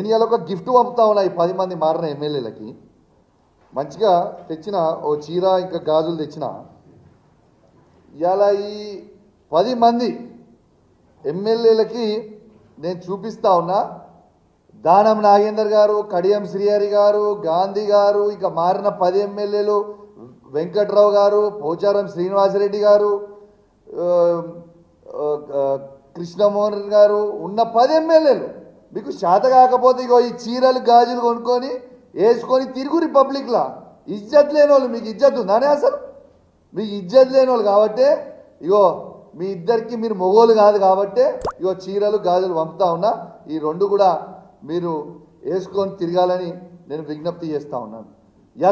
ఇవాళ ఒక గిఫ్ట్ పంపుతా ఉన్నా ఈ 10 మంది మారిన ఎమ్మెల్యేలకి మంచిగా తెచ్చిన ఓ చీర ఇంకా గాజులు తెచ్చిన ఇవాళ ఈ 10 మంది ఎమ్మెల్యేలకి నేను చూపిస్తా ఉన్నా. దానం నాగేందర్ గారు, కడియం శ్రీహరి గారు, గాంధీ గారు, ఇక మారిన 10 ఎమ్మెల్యేలు, వెంకట్రావు గారు, పోచారం శ్రీనివాసరెడ్డి గారు, కృష్ణమోహన్ గారు ఉన్న 10 ఎమ్మెల్యేలు మీకు శాత కాకపోతే ఇగో ఈ చీరలు గాజులు కొనుక్కొని వేసుకొని తిరుగు రిపబ్లిక్లా. ఇజ్జత్ లేని వాళ్ళు, మీకు ఇజ్జత్ ఉందానే అసలు? మీకు ఇజ్జత్ లేని వాళ్ళు కాబట్టే ఇగో మీ ఇద్దరికి మీరు మొగోలు కాదు కాబట్టే ఇగో చీరలు గాజులు పంపుతా ఉన్నా. ఈ 2 కూడా మీరు వేసుకొని తిరగాలని నేను విజ్ఞప్తి చేస్తా ఉన్నాను.